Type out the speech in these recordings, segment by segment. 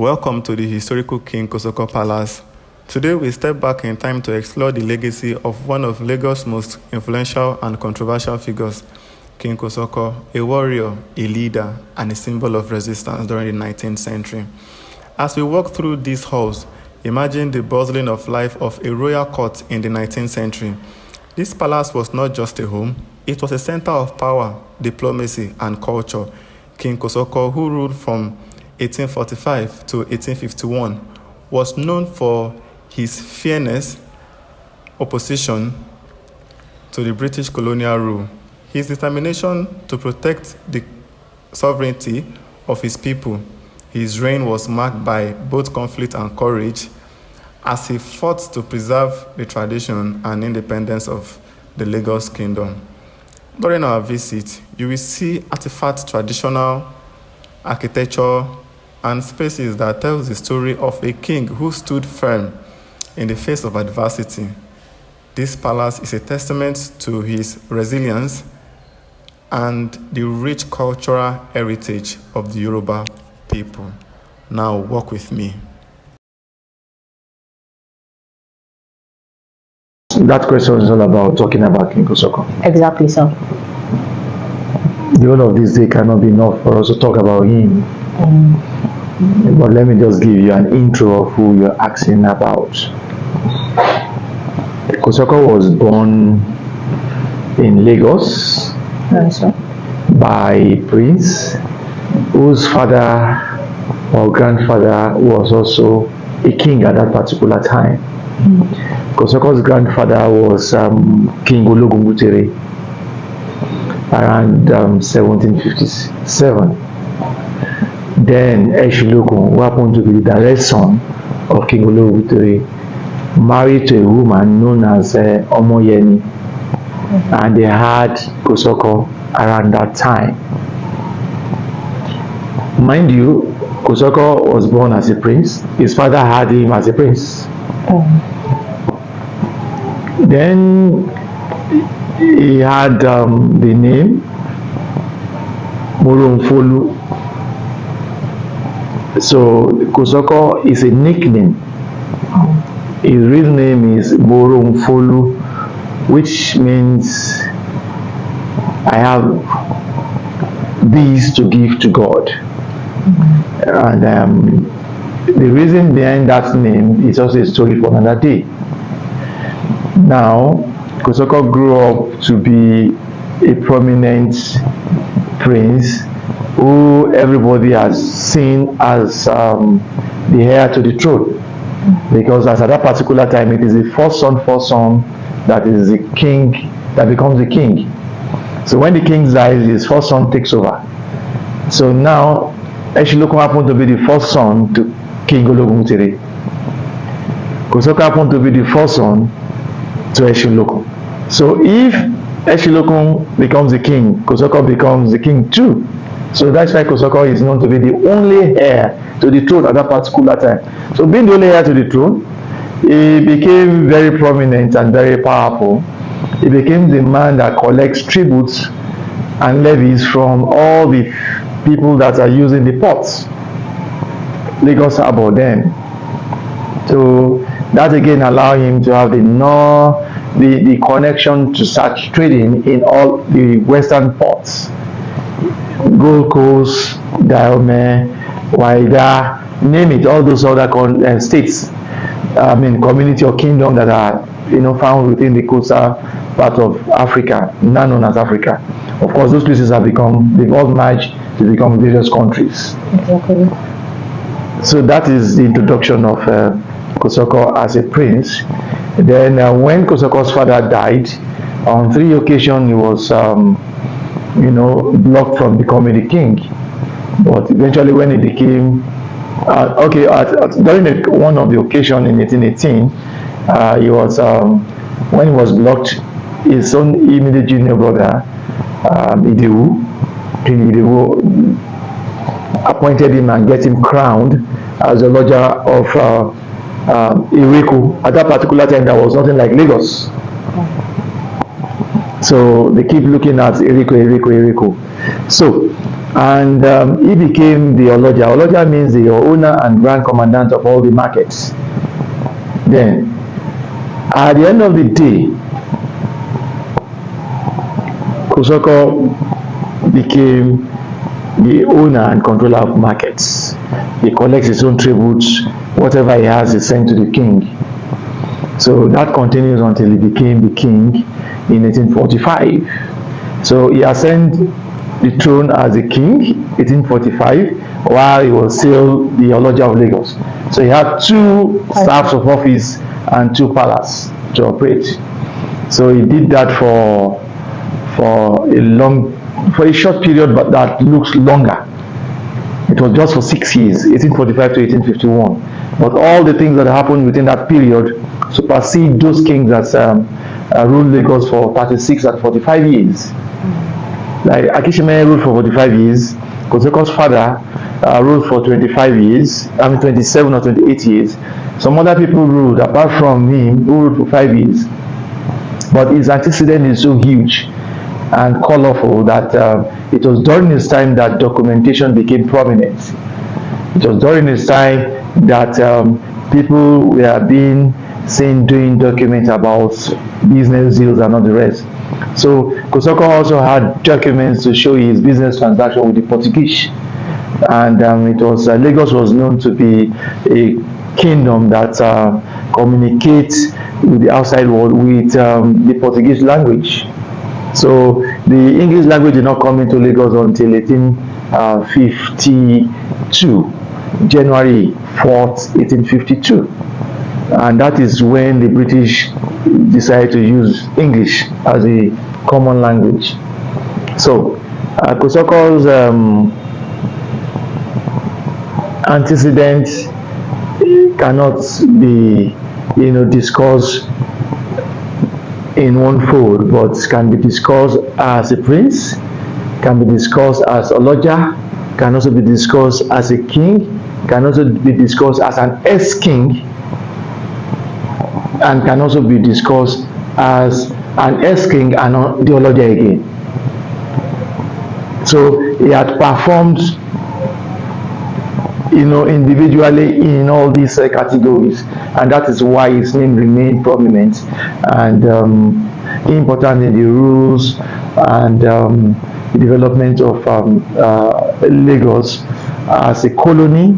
Welcome to the historical King Kosoko Palace. Today we step back in time to explore the legacy of one of Lagos' most influential and controversial figures, King Kosoko, a warrior, a leader, and a symbol of resistance during the 19th century. As we walk through these halls, imagine the bustling of life of a royal court in the 19th century. This palace was not just a home, it was a center of power, diplomacy, and culture. King Kosoko, who ruled from 1845 to 1851, was known for his fierce opposition to the British colonial rule. His determination to protect the sovereignty of his people. His reign was marked by both conflict and courage as he fought to preserve the tradition and independence of the Lagos Kingdom. During our visit, you will see artifacts, traditional architecture, and spaces that tells the story of a king who stood firm in the face of adversity. This palace is a testament to his resilience and the rich cultural heritage of the Yoruba people. Now walk with me. That question is all about talking about King Kosoko. Exactly so. The whole of this day cannot be enough for us to talk about him. But let me just give you an intro of who you're asking about. Kosoko was born in Lagos by a prince whose father or grandfather was also a king at that particular time. Kosoko's grandfather was King Ologungutere around 1757. Then Eshilokun, who happened to be the direct son of King Ologungutere, married to a woman known as Omoyeni, and they had Kosoko around that time. Mind you, Kosoko was born as a prince. His father had him as a prince. Then he had the name Moromfolu. So Kosoko is a nickname. His real name is Moromfolu, which means I have these to give to God. And the reason behind that name is also a story for another day. Now, Kosoko grew up to be a prominent prince who everybody has seen as the heir to the throne, because as at that particular time it is the first son that is the king, that becomes the king. So when the king dies, his first son takes over. So now Eshilokun happened to be the first son to King Ologungutere. Kosoko happened to be the first son to Eshilokun. So if Eshilokun becomes the king, Kosoko becomes the king too. So that's why Kosoko is known to be the only heir to the throne at that particular time. So being the only heir to the throne, he became very prominent and very powerful. He became the man that collects tributes and levies from all the people that are using the ports, Lagos Harbor then. So that again allowed him to have the connection to start trading in all the western ports. Gold Coast, Dahomey, Wida, name it, all those other states, community or kingdom that are found within the coastal part of Africa, now known as Africa. Of course, those places they've all merged to become various countries. Exactly. So that is the introduction of Kosoko as a prince. Then when Kosoko's father died, on 3 occasions he was blocked from becoming the king. But eventually when he became during one of the occasions in 1818, he was when he was blocked, his own immediate junior brother King Idewu appointed him and get him crowned as the lodger of Iweku. At that particular time, there was nothing like Lagos. So they keep looking at Eriko. So, and he became the Oloja. Oloja means the owner and grand commandant of all the markets. Then, at the end of the day, Kosoko became the owner and controller of markets. He collects his own tributes. Whatever he has is sent to the king. So that continues until he became the king in 1845. So he ascended the throne as a king 1845 while he was still the Oloja of Lagos. So he had 2 staffs of office and 2 palaces to operate. So he did that for a short period, but that looks longer. It was just for 6 years, 1845 to 1851. But all the things that happened within that period supersede those kings that ruled Lagos for 36 and 45 years. Like Akishime ruled for 45 years, Kosoko's father ruled for 25 years, 27 or 28 years. Some other people ruled, apart from him, who ruled for 5 years. But his antecedent is so huge and colorful that it was during his time that documentation became prominent. It was during his time that people were being seen doing documents about business deals and all the rest. So Kosoko also had documents to show his business transaction with the Portuguese, and it was Lagos was known to be a kingdom that communicates with the outside world with the Portuguese language. So the English language did not come into Lagos until 1852, January 4th, 1852. And that is when the British decided to use English as a common language. So Kosoko's antecedent cannot be discussed in one fold, but can be discussed as a prince, can be discussed as Oloja, can also be discussed as a king, can also be discussed as an ex-king, and can also be discussed as an ex-king and the Oloja again. So he had performed individually in all these categories, and that is why his name remained prominent and important in the rules and the development of Lagos as a colony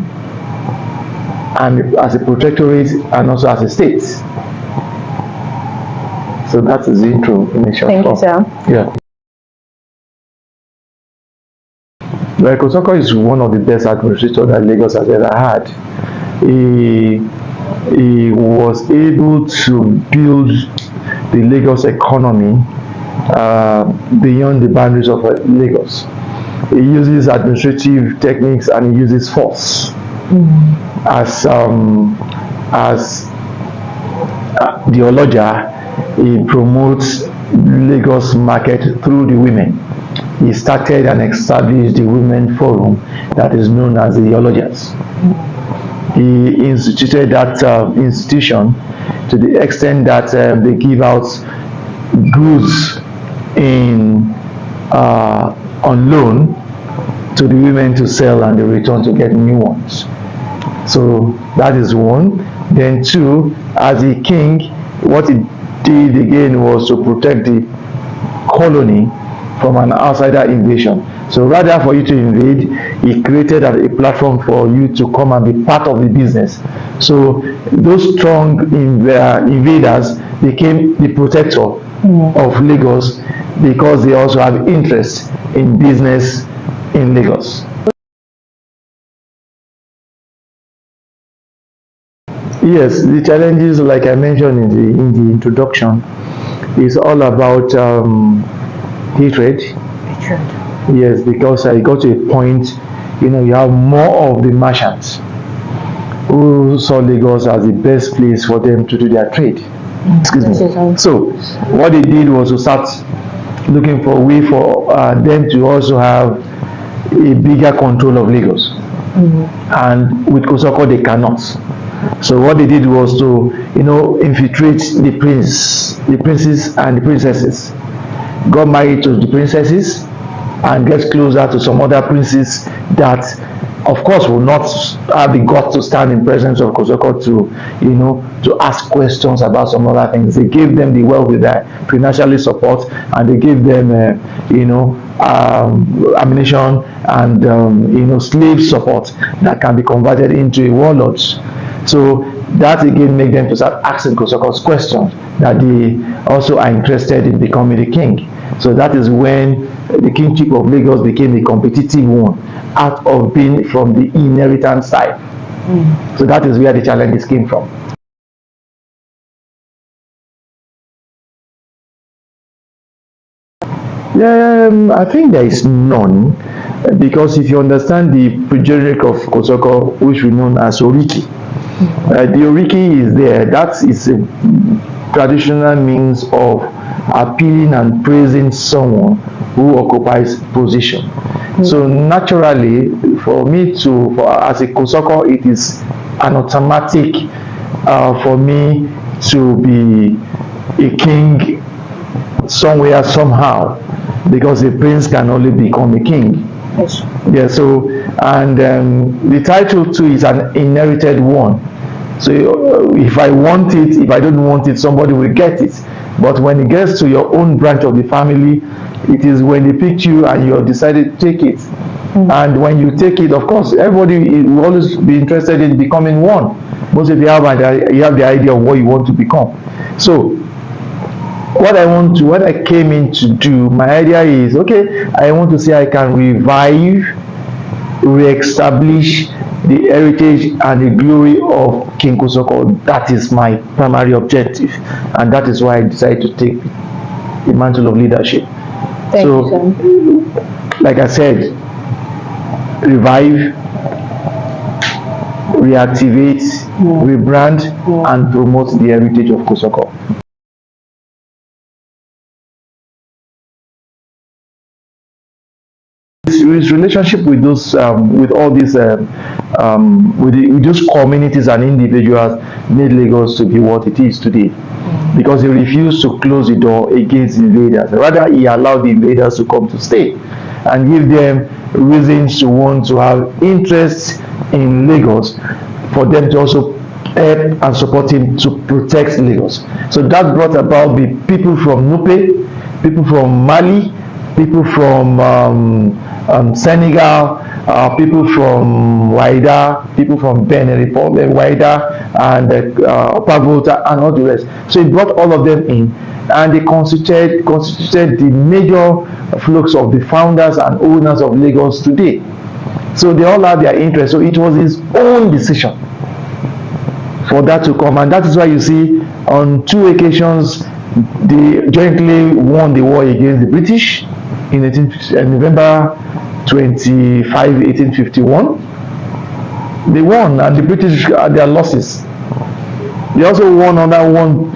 and as a protectorate and also as a state. So that is the intro in a short Thank you, sir. Yeah. Well, Kosoko is one of the best administrators that Lagos has ever had. He was able to build the Lagos economy beyond the boundaries of Lagos. He uses administrative techniques and he uses force as the Oloja. He promotes Lagos market through the women. He started and established the Women Forum that is known as the Olojas. He instituted that institution to the extent that they give out goods on loan to the women to sell and they return to get new ones. So that is one. Then 2, as a king, what he did again was to protect the colony from an outsider invasion. So rather for you to invade, he created a platform for you to come and be part of the business. So those strong invaders became the protector of Lagos because they also have interest in business in Lagos. Yes, the challenges, like I mentioned in the introduction, is all about hatred. Yes, because I got to a point, you have more of the merchants who saw Lagos as the best place for them to do their trade. Excuse me. So what they did was to start looking for a way for them to also have a bigger control of Lagos. And with Kosoko they cannot. So what they did was to infiltrate the princes and the princesses. got married to the princesses and gets closer to some other princes that, of course, will not have the guts to stand in presence of Kosoko to ask questions about some other things. They gave them the wealth with their financially support, and they gave them, ammunition and slave support that can be converted into a warlord. So that again made them to start asking Kosoko's questions, that they also are interested in becoming the king. So that is when the kingship of Lagos became a competitive one, out of being from the inheritance side. So that is where the challenges came from. Yeah, I think there is none, because if you understand the progenitor of Kosoko, which we know as Oriki, the Oriki is there. That is a traditional means of appealing and praising someone who occupies position. So naturally, for me as a Kosoko, it is an automatic for me to be a king somewhere, somehow, because a prince can only become a king. Yes. Yeah, so, and the title too is an inherited one. So if I want it, if I don't want it, somebody will get it. But when it gets to your own branch of the family, it is when they pick you and you have decided to take it. And when you take it, of course, everybody will always be interested in becoming one. Most of you have the idea of what you want to become. So what I came in to do, my idea is, okay, I want to see I can revive, re-establish the heritage and the glory of King Kosoko. That is my primary objective, and that is why I decided to take the mantle of leadership. Thank you, sir. Like I said, revive, reactivate, rebrand, and promote the heritage of Kosoko. His relationship with those, with all these, with those communities and individuals made Lagos to be what it is today, because he refused to close the door against invaders. Rather, he allowed the invaders to come to stay and give them reasons to want to have interest in Lagos, for them to also help and support him to protect Lagos. So that brought about the people from Nupe, people from Mali, people from Senegal, people from Waida, people from Benin Republic, Waida, and Upper Volta, and all the rest. So it brought all of them in, and they constituted the major flux of the founders and owners of Lagos today. So they all had their interest. So it was his own decision for that to come, and that is why you see on 2 occasions they jointly won the war against the British in November 25, 1851. They won, and the British had their losses. They also won another one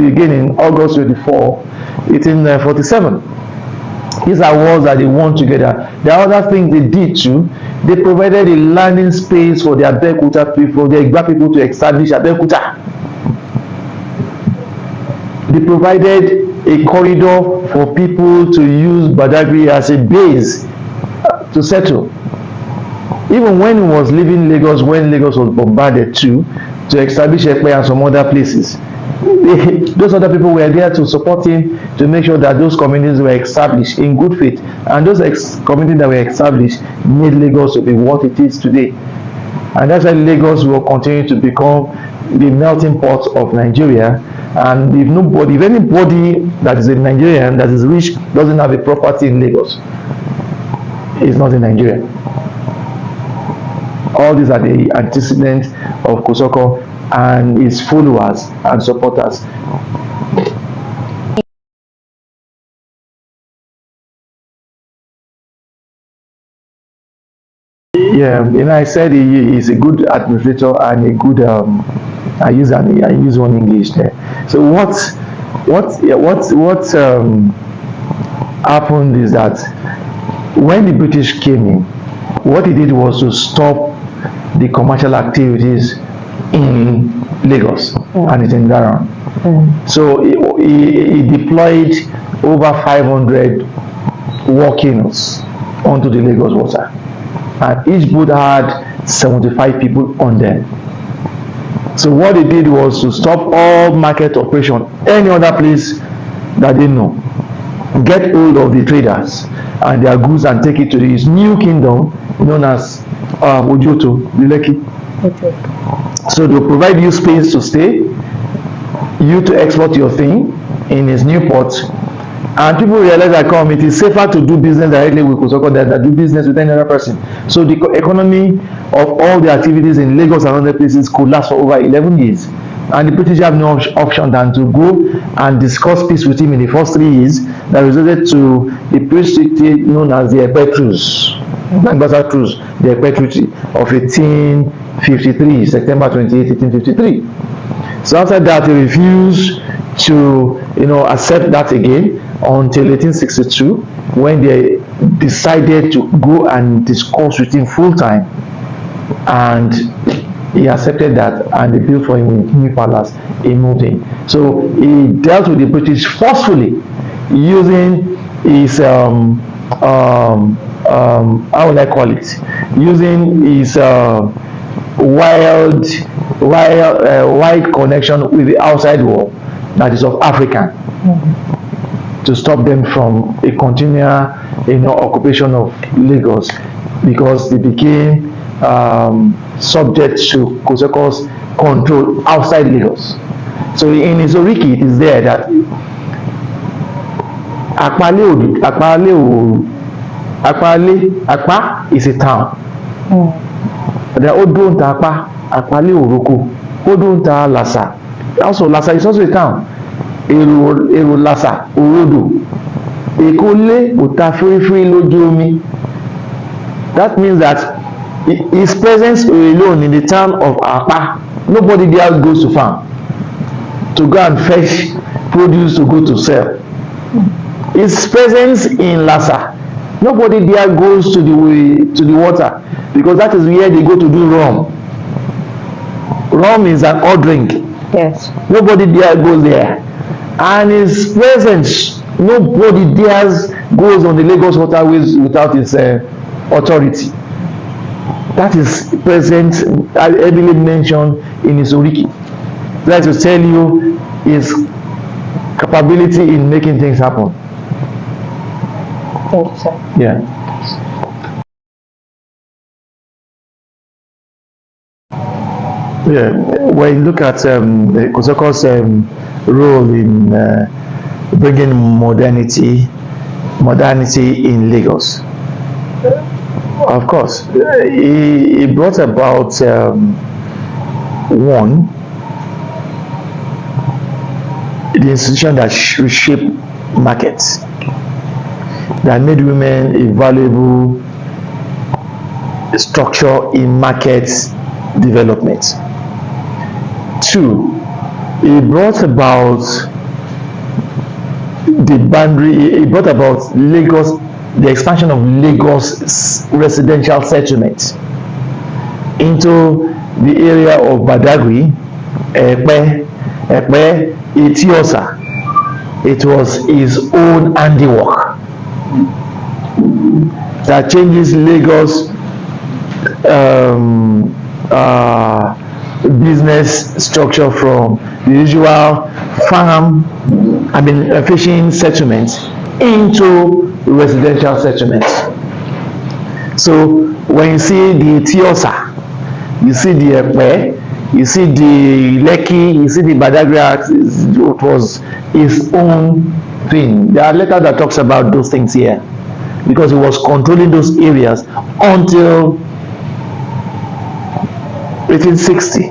again in August 24, 1847. These are wars that they won together. There are other things they did too. They provided a landing space for the Abeokuta people, the Egba people, to establish Abeokuta. They provided a corridor for people to use Badagry as a base to settle. Even when he was leaving Lagos, when Lagos was bombarded too, to establish Ekpe and some other places, those other people were there to support him, to make sure that those communities were established in good faith. And those communities that were established made Lagos to be what it is today. And that's why Lagos will continue to become the melting pot of Nigeria. And if anybody that is a Nigerian that is rich doesn't have a property in Lagos, it's not in Nigeria. All these are the antecedents of Kosoko and his followers and supporters. Yeah, I said he is a good administrator and a good. I use one English there. So what happened is that when the British came in, what he did was to stop the commercial activities in Lagos and its environment. So he deployed over 500 walk-ins onto the Lagos water, and each boat had 75 people on them. So what they did was to stop all market operation any other place that they know, get hold of the traders and their goods and take it to this new kingdom known as Ojoto, Lekki. Okay. So they'll provide you space to stay, you to export your thing in his new port, and people realize that it is safer to do business directly with Kosoko than do business with any other person. So the economy of all the activities in Lagos and other places could last for over 11 years. And the British have no option than to go and discuss peace with him in the first 3 years that resulted to the peace treaty known as the Epe Truce, Langbasa Truce, the Epe Treaty of 1853, September 28, 1853. So after that, he refused to accept that again until 1862, when they decided to go and discuss with him full time, and he accepted that, and they built for him a new palace in Mountain. So he dealt with the British forcefully using his how will I call it? Using his wide connection with the outside world, that is of African, to stop them from a continual occupation of Lagos, because they became subject to Kosoko's control outside Lagos. So in his Oriki, it is there that Akpa is a town. The Odunta Akpali Oroko, Odunta Lasa. Also, Lasa is also a town. Ero Lasa, Orodo. Ekole Otafirifiri Lojomi. That means that his presence alone in the town of Akpa, nobody there goes to farm to go and fetch produce to go to sell. His presence in Lasa, nobody there goes to the water, because that is where they go to do rum. Rum is an odd drink. Yes. Nobody there goes there. And his presence, nobody there goes on the Lagos waterways without his authority. That is present, heavily mentioned in his Oriki. That's to tell you his capability in making things happen. Thank you, sir. Yeah. Yeah. When you look at Kosoko's role in bringing modernity in Lagos, of course, he brought about one, the institution that reshaped markets, that made women a valuable structure in market development. Two, he brought about Lagos, the expansion of Lagos residential settlement into the area of Badagry, Epe, Etiosa. It was his own handiwork that changes Lagos business structure from the usual fishing settlements into residential settlements. So when you see the Etiosa, you see the Epe, you see the Lekki, you see the Badagry, it was his own thing. There are letters that talks about those things here, because he was controlling those areas until 1860,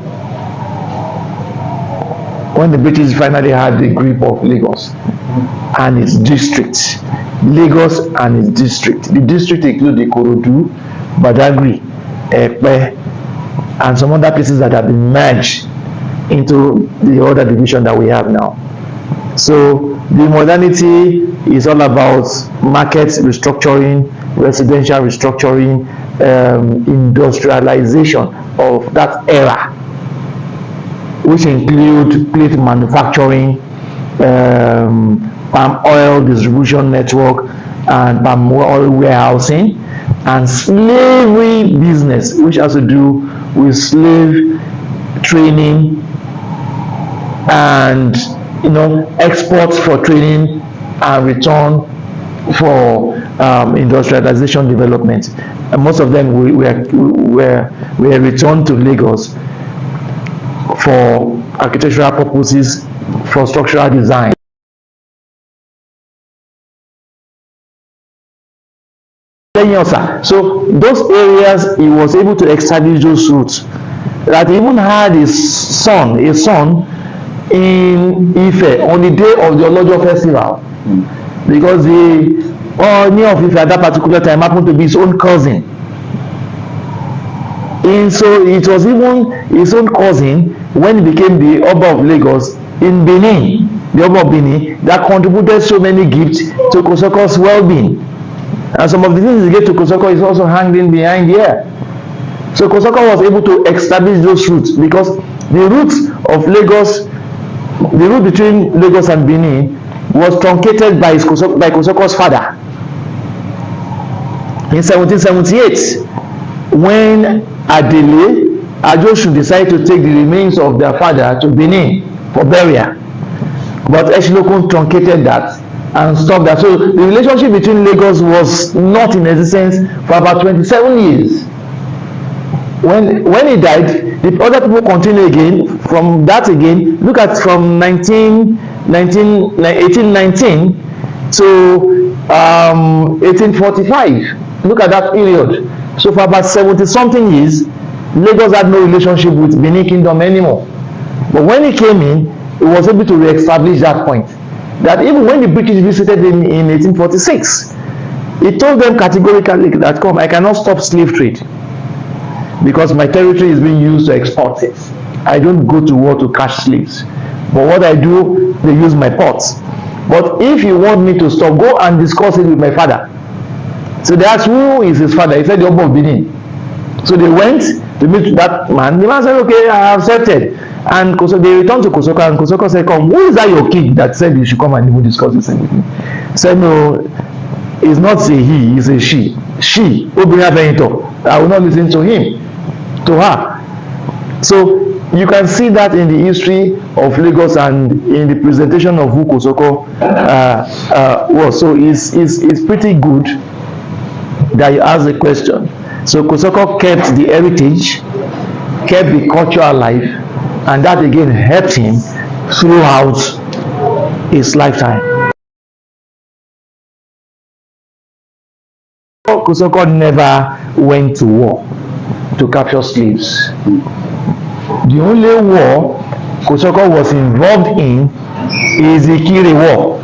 when the British finally had the grip of Lagos and its district. Lagos and its district. The district includes the Ikorodu, Badagry, Epe, and some other places that have been merged into the other division that we have now. So the modernity is all about market restructuring, residential restructuring, industrialization of that era, which include plate manufacturing, palm oil distribution network and palm oil warehousing, and slavery business, which has to do with slave training and exports for training and return for industrialization development. And most of them were returned to Lagos for architectural purposes, for structural design. So those areas, he was able to establish those routes. That he even had a son in Ife on the day of the Olojo festival, because the Oni of Ife at that particular time happened to be his own cousin. And so it was even his own cousin, when he became the Oba of Lagos in Benin, the Oba of Benin, that contributed so many gifts to Kosoko's well-being. And some of the things he gave to Kosoko is also hanging behind here. So Kosoko was able to establish those routes, because the routes of Lagos, the route between Lagos and Benin, was truncated by Kosoko's father in 1778, when Ajosu decided to take the remains of their father to Benin for burial. But Eshilokun truncated that and stopped that. So the relationship between Lagos was not in existence for about 27 years. When he died, the other people continued again. From that again, look at from 1819 to 1845. Look at that period. So for about 70 something years, Lagos had no relationship with Benin Kingdom anymore. But when he came in, he was able to re-establish that point. That even when the British visited him in 1846, he told them categorically that, come, I cannot stop slave trade, because my territory is being used to export it. I don't go to war to catch slaves, but what I do, they use my ports. But if you want me to stop, go and discuss it with my father. So they asked, who is his father? He said, the Oba of Benin. So they went to meet that man. The man said, okay, I have accepted. And they returned to Kosoko, and Kosoko said, come, who is that your king that said you should come and even discuss this thing with me? He said, no, it's not a he, it's a she. She, I will not listen to him, to her. So you can see that in the history of Lagos and in the presentation of who Kosoko was. So it's pretty good that you ask the question. So Kosoko kept the heritage, kept the culture alive, and that again helped him throughout his lifetime. Kosoko never went to war to capture slaves. The only war Kosoko was involved in is the Ikire War.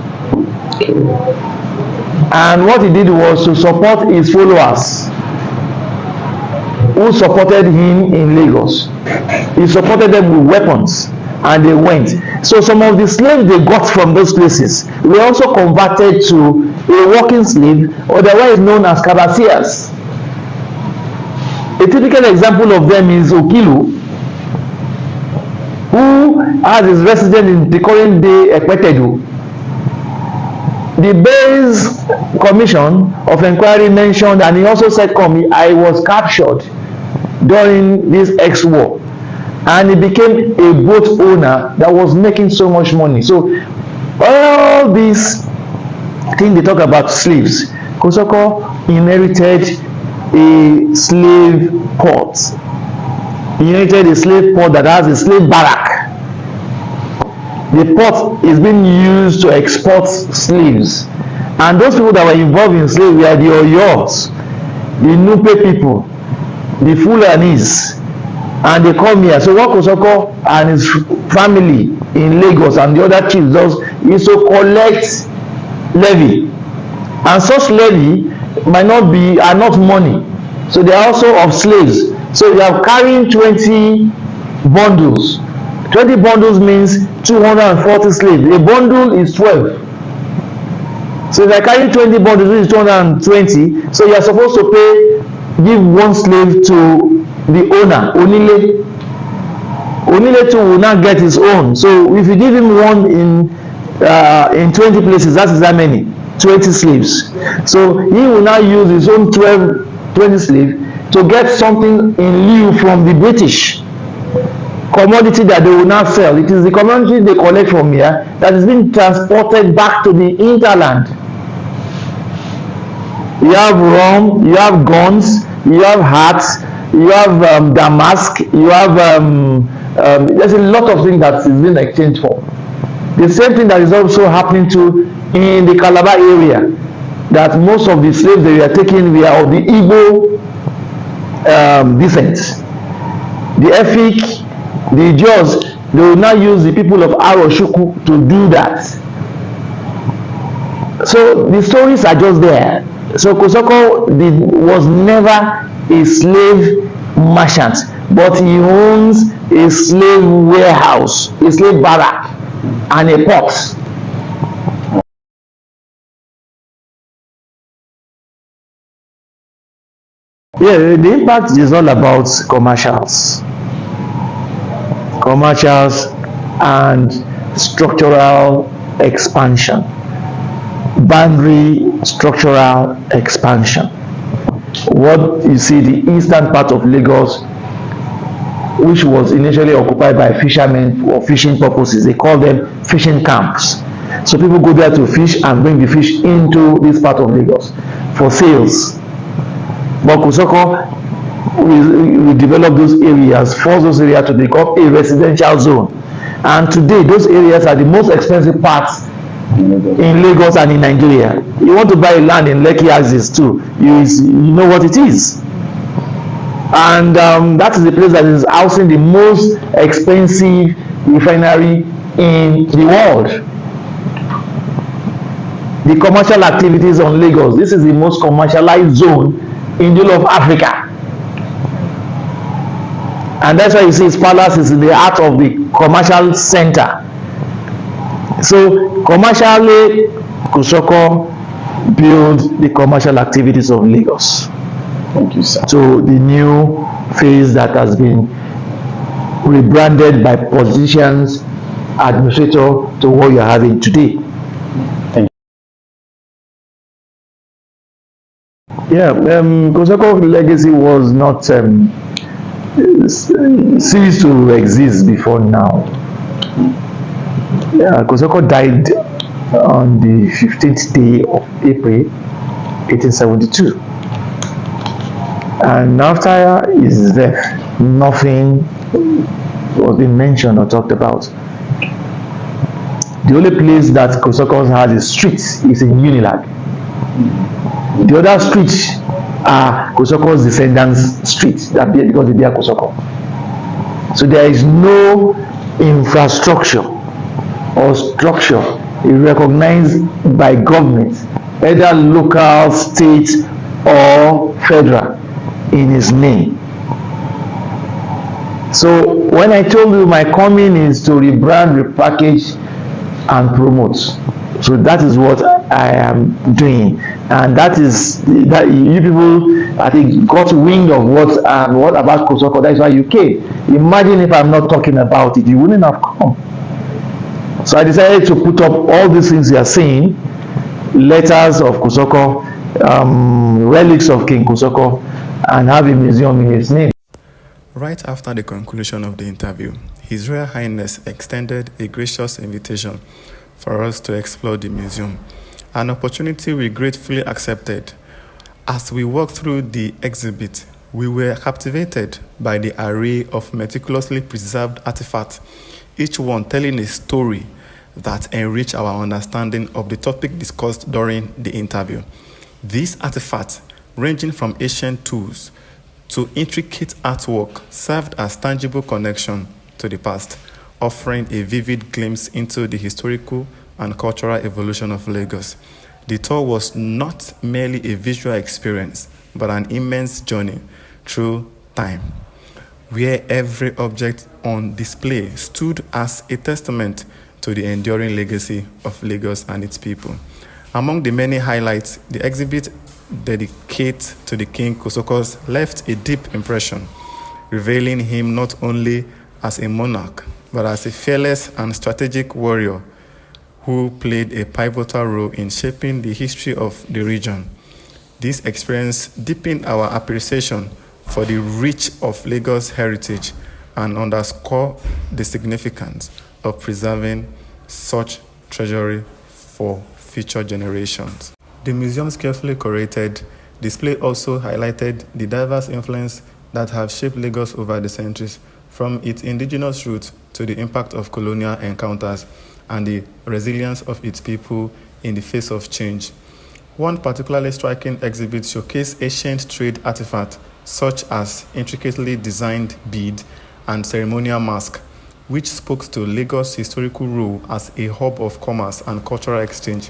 And what he did was to support his followers who supported him in Lagos. He supported them with weapons, and they went. So some of the slaves they got from those places were also converted to a working slave, otherwise known as cabasiers. A typical example of them is Okilu, who has his residence in the current day Ekpetedu. The base commission of inquiry mentioned, and he also said, come, I was captured during this X-war, and he became a boat owner that was making so much money. So all these things they talk about slaves, Kosoko inherited a slave port. He inherited a slave port that has a slave barrack. The port is being used to export slaves, and those people that were involved in slavery were the Oyos, the Nupe people, the Fulanis, and they come here. So what Kosoko and his family in Lagos and the other chiefs does is to collect levy, and such levy are not money, so they are also of slaves. So they are carrying 20 bundles. 20 bundles means 240 slaves. A bundle is 12. So if I carry 20 bundles, which is 220, so you are supposed to give one slave to the owner, Onile too will not get his own. So if you give him one in in 20 places. That is how many? 20 slaves. So he will now use his own 20 slaves to get something in lieu from the British commodity that they will now sell. It is the commodity they collect from here that is being transported back to the hinterland. You have rum, you have guns, you have hats, you have damask, you have there's a lot of things that is being exchanged for. The same thing that is also happening to in the Calabar area, that most of the slaves they were taken were of the Igbo descent. The Efik, the Jaws, they will now use the people of Aroshuku to do that. So the stories are just there. So Kosoko was never a slave merchant, but he owns a slave warehouse, a slave barrack, and a port. Yeah, the impact is all about commercials and structural expansion, boundary structural expansion. What you see, the eastern part of Lagos, which was initially occupied by fishermen for fishing purposes, they call them fishing camps. So people go there to fish and bring the fish into this part of Lagos for sales. But Kosoko we develop those areas, force those areas to become a residential zone. And today, those areas are the most expensive parts in Lagos and in Nigeria. You want to buy land in Lekki Axis too, you know what it is. And that is the place that is housing the most expensive refinery in the world. The commercial activities on Lagos, this is the most commercialized zone in the whole of Africa. And that's why you see his palace is in the heart of the commercial center. So commercially, Kosoko build the commercial activities of Lagos. Thank you, sir. So the new phase that has been rebranded by politicians, administrator, to what you're having today. Thank you. Yeah, Kosoko legacy was not ceased to exist before now. Yeah, Kosoko died on the 15th day of April 1872. And after his death, nothing was being mentioned or talked about. The only place that Kosoko has a street is in Unilag. The other streets are Kosoko's descendants' streets, because they are Kosoko. So there is no infrastructure or structure recognized by government, either local, state, or federal, in his name. So when I told you my coming is to rebrand, repackage, and promote, so that is what I am doing, and that is that you people, I think, got wind of what about Kosoko. That's why you came. Imagine if I'm not talking about it, you wouldn't have come. So I decided to put up all these things you are seeing, letters of Kosoko, relics of King Kosoko, and have a museum in his name. Right after the conclusion of the interview, His Royal Highness extended a gracious invitation for us to explore the museum, an opportunity we gratefully accepted. As we walked through the exhibit, we were captivated by the array of meticulously preserved artifacts, each one telling a story that enriched our understanding of the topic discussed during the interview. These artifacts, ranging from ancient tools to intricate artwork, served as tangible connection to the past, offering a vivid glimpse into the historical and cultural evolution of Lagos. The tour was not merely a visual experience, but an immense journey through time, where every object on display stood as a testament to the enduring legacy of Lagos and its people. Among the many highlights, the exhibit dedicated to the King Kosoko left a deep impression, revealing him not only as a monarch, but as a fearless and strategic warrior who played a pivotal role in shaping the history of the region. This experience deepened our appreciation for the reach of Lagos heritage and underscore the significance of preserving such treasury for future generations. The museum's carefully curated display also highlighted the diverse influence that have shaped Lagos over the centuries, from its indigenous roots to the impact of colonial encounters and the resilience of its people in the face of change. One particularly striking exhibit showcased ancient trade artifacts such as intricately designed bead and ceremonial mask, which spoke to Lagos' historical role as a hub of commerce and cultural exchange.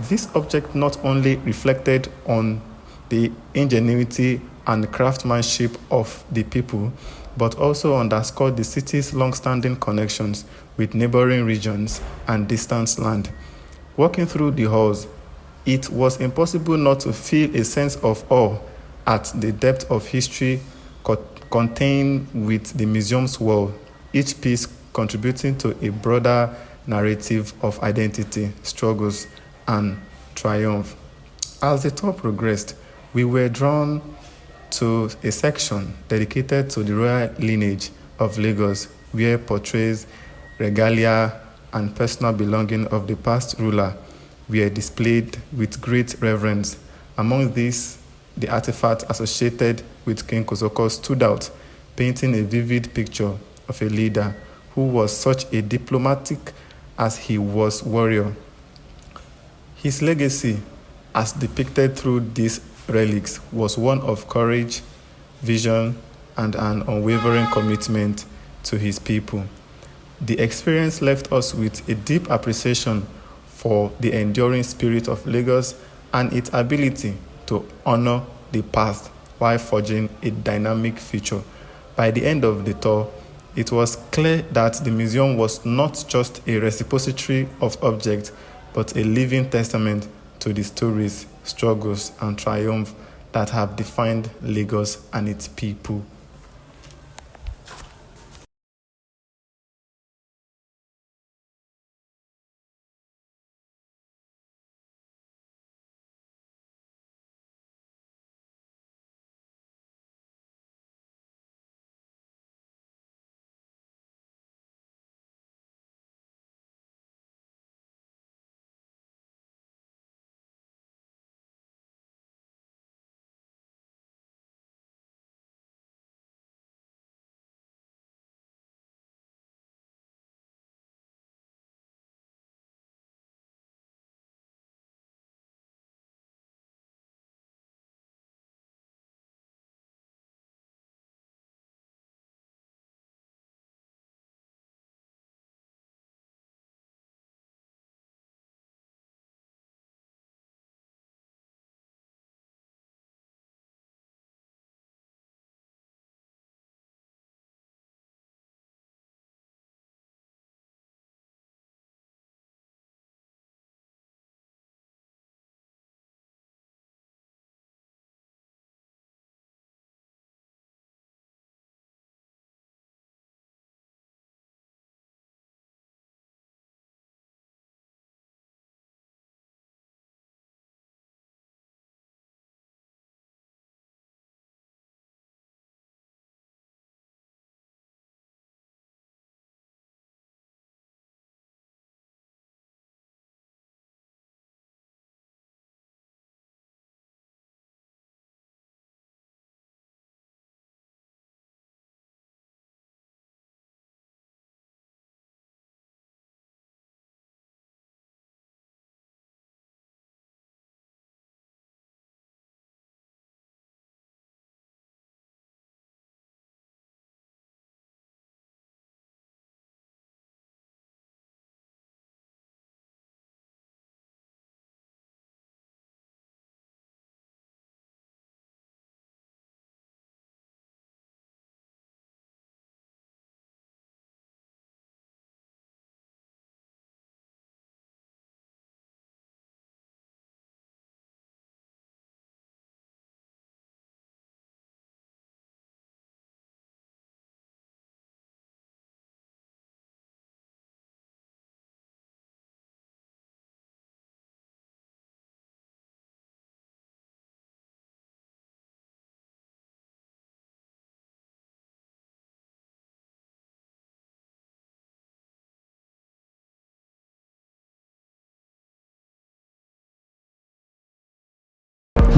This object not only reflected on the ingenuity and craftsmanship of the people, but also underscored the city's long-standing connections with neighboring regions and distant land. Walking through the halls, it was impossible not to feel a sense of awe at the depth of history contained with the museum's wall, each piece contributing to a broader narrative of identity, struggles, and triumph. As the tour progressed, we were drawn to a section dedicated to the royal lineage of Lagos, where portraits, regalia, and personal belongings of the past ruler were displayed with great reverence. Among these, the artifacts associated with King Kosoko stood out, painting a vivid picture of a leader who was such a diplomatic as he was warrior. His legacy, as depicted through these relics, was one of courage, vision, and an unwavering commitment to his people. The experience left us with a deep appreciation for the enduring spirit of Lagos and its ability to honor the past while forging a dynamic future. By the end of the tour, it was clear that the museum was not just a repository of objects, but a living testament to the stories, struggles, and triumphs that have defined Lagos and its people.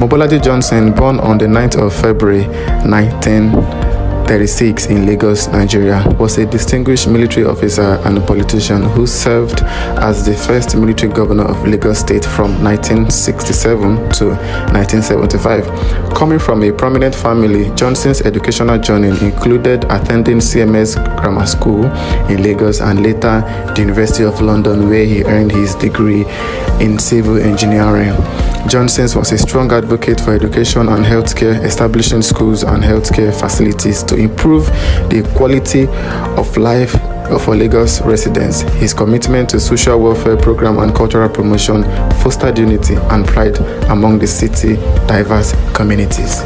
Mobolaji Johnson, born on the 9th of February 1936 in Lagos, Nigeria, was a distinguished military officer and a politician who served as the first military governor of Lagos State from 1967 to 1975. Coming from a prominent family, Johnson's educational journey included attending CMS Grammar School in Lagos and later the University of London, where he earned his degree in civil engineering. Johnson was a strong advocate for education and healthcare, establishing schools and healthcare facilities to improve the quality of life for Lagos residents. His commitment to social welfare program and cultural promotion fostered unity and pride among the city's diverse communities.